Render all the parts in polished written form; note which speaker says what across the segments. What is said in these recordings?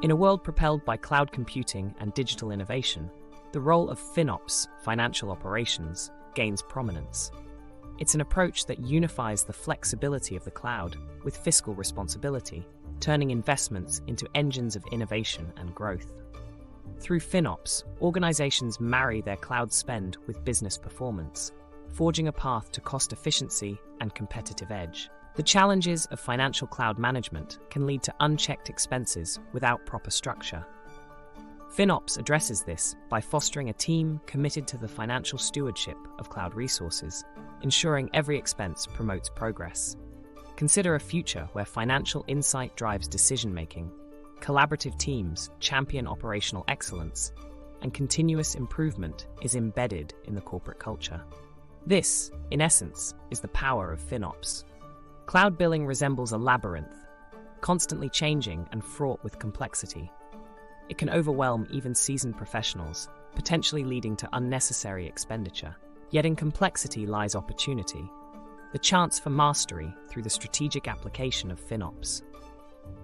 Speaker 1: In a world propelled by cloud computing and digital innovation, the role of FinOps Financial Operations gains prominence. It's an approach that unifies the flexibility of the cloud with fiscal responsibility, turning investments into engines of innovation and growth. Through FinOps, organizations marry their cloud spend with business performance, forging a path to cost efficiency and competitive edge. The challenges of financial cloud management can lead to unchecked expenses without proper structure. FinOps addresses this by fostering a team committed to the financial stewardship of cloud resources, ensuring every expense promotes progress. Consider a future where financial insight drives decision-making, collaborative teams champion operational excellence, and continuous improvement is embedded in the corporate culture. This, in essence, is the power of FinOps. Cloud billing resembles a labyrinth, constantly changing and fraught with complexity. It can overwhelm even seasoned professionals, potentially leading to unnecessary expenditure. Yet in complexity lies opportunity, the chance for mastery through the strategic application of FinOps.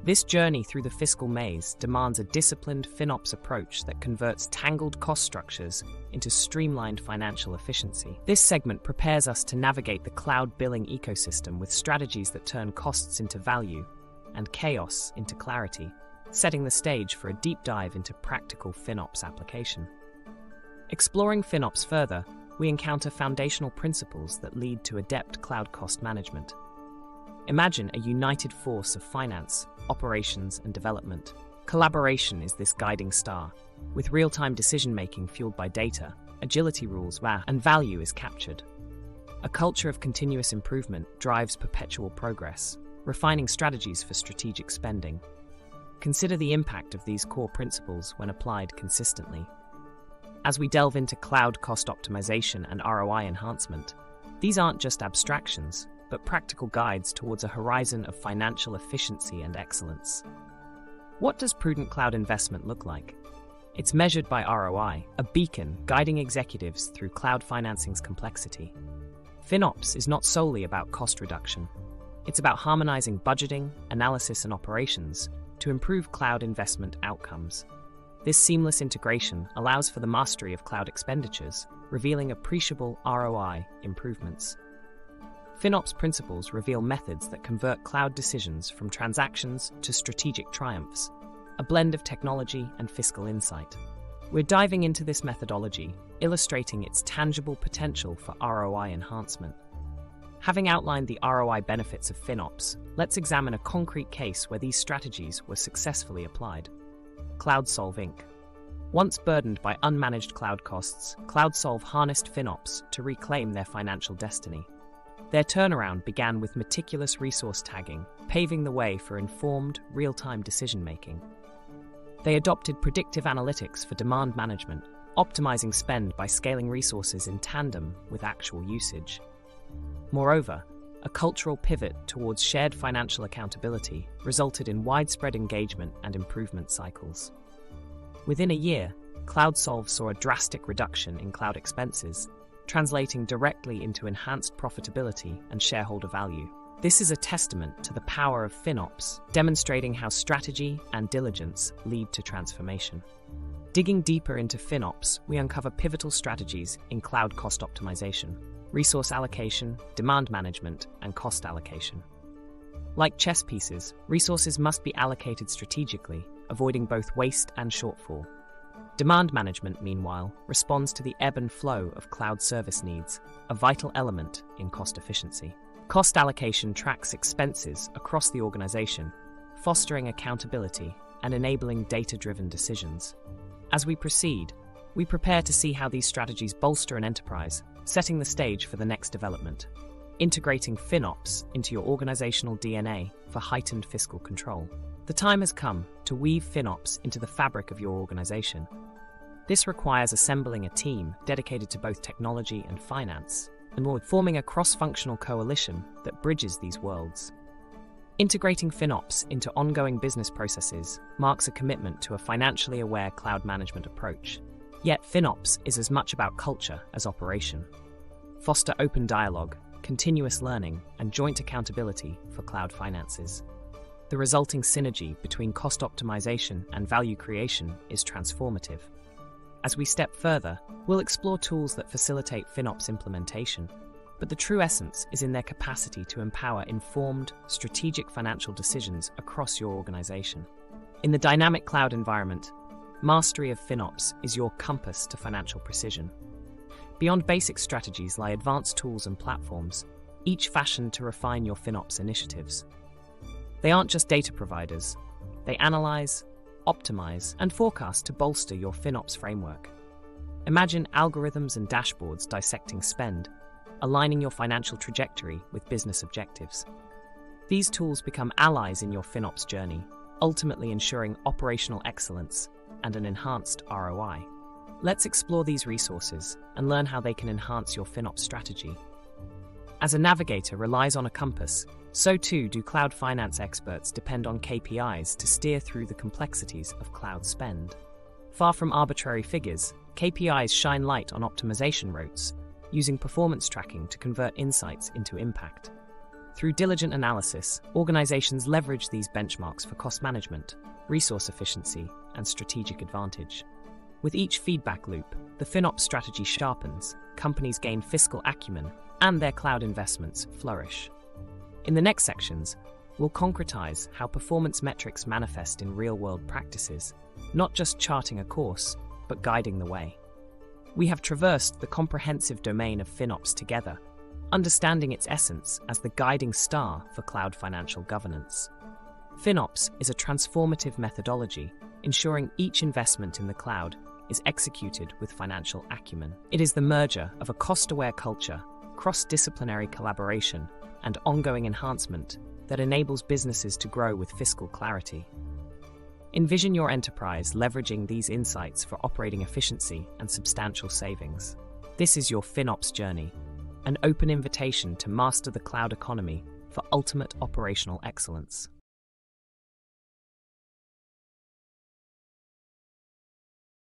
Speaker 1: This journey through the fiscal maze demands a disciplined FinOps approach that converts tangled cost structures into streamlined financial efficiency. This segment prepares us to navigate the cloud billing ecosystem with strategies that turn costs into value and chaos into clarity, setting the stage for a deep dive into practical FinOps application. Exploring FinOps further, we encounter foundational principles that lead to adept cloud cost management. Imagine a united force of finance, operations, and development. Collaboration is this guiding star. With real-time decision-making fueled by data, agility rules and value is captured. A culture of continuous improvement drives perpetual progress, refining strategies for strategic spending. Consider the impact of these core principles when applied consistently. As we delve into cloud cost optimization and ROI enhancement, these aren't just abstractions, but practical guides towards a horizon of financial efficiency and excellence. What does prudent cloud investment look like? It's measured by ROI, a beacon guiding executives through cloud financing's complexity. FinOps is not solely about cost reduction. It's about harmonizing budgeting, analysis, and operations to improve cloud investment outcomes. This seamless integration allows for the mastery of cloud expenditures, revealing appreciable ROI improvements. FinOps principles reveal methods that convert cloud decisions from transactions to strategic triumphs, a blend of technology and fiscal insight. We're diving into this methodology, illustrating its tangible potential for ROI enhancement. Having outlined the ROI benefits of FinOps, let's examine a concrete case where these strategies were successfully applied. CloudSolve Inc. Once burdened by unmanaged cloud costs, CloudSolve harnessed FinOps to reclaim their financial destiny. Their turnaround began with meticulous resource tagging, paving the way for informed, real-time decision-making. They adopted predictive analytics for demand management, optimizing spend by scaling resources in tandem with actual usage. Moreover, a cultural pivot towards shared financial accountability resulted in widespread engagement and improvement cycles. Within a year, CloudSolve saw a drastic reduction in cloud expenses, translating directly into enhanced profitability and shareholder value. This is a testament to the power of FinOps, demonstrating how strategy and diligence lead to transformation. Digging deeper into FinOps, we uncover pivotal strategies in cloud cost optimization, resource allocation, demand management, and cost allocation. Like chess pieces, resources must be allocated strategically, avoiding both waste and shortfall. Demand management, meanwhile, responds to the ebb and flow of cloud service needs, a vital element in cost efficiency. Cost allocation tracks expenses across the organization, fostering accountability and enabling data-driven decisions. As we proceed, we prepare to see how these strategies bolster an enterprise, setting the stage for the next development, integrating FinOps into your organizational DNA for heightened fiscal control. The time has come to weave FinOps into the fabric of your organization. This requires assembling a team dedicated to both technology and finance, and forming a cross-functional coalition that bridges these worlds. Integrating FinOps into ongoing business processes marks a commitment to a financially aware cloud management approach. Yet FinOps is as much about culture as operation. Foster open dialogue, continuous learning, and joint accountability for cloud finances. The resulting synergy between cost optimization and value creation is transformative. As we step further, we'll explore tools that facilitate FinOps implementation, but the true essence is in their capacity to empower informed, strategic financial decisions across your organization. In the dynamic cloud environment, mastery of FinOps is your compass to financial precision. Beyond basic strategies lie advanced tools and platforms, each fashioned to refine your FinOps initiatives. They aren't just data providers. They analyze, optimize, and forecast to bolster your FinOps framework. Imagine algorithms and dashboards dissecting spend, aligning your financial trajectory with business objectives. These tools become allies in your FinOps journey, ultimately ensuring operational excellence and an enhanced ROI. Let's explore these resources and learn how they can enhance your FinOps strategy. As a navigator relies on a compass, so too do cloud finance experts depend on KPIs to steer through the complexities of cloud spend. Far from arbitrary figures, KPIs shine light on optimization routes, using performance tracking to convert insights into impact. Through diligent analysis, organizations leverage these benchmarks for cost management, resource efficiency, and strategic advantage. With each feedback loop, the FinOps strategy sharpens, companies gain fiscal acumen, and their cloud investments flourish. In the next sections, we'll concretize how performance metrics manifest in real-world practices, not just charting a course, but guiding the way. We have traversed the comprehensive domain of FinOps together, understanding its essence as the guiding star for cloud financial governance. FinOps is a transformative methodology, ensuring each investment in the cloud is executed with financial acumen. It is the merger of a cost-aware culture, cross-disciplinary collaboration, and ongoing enhancement that enables businesses to grow with fiscal clarity. Envision your enterprise leveraging these insights for operating efficiency and substantial savings. This is your FinOps journey, an open invitation to master the cloud economy for ultimate operational excellence.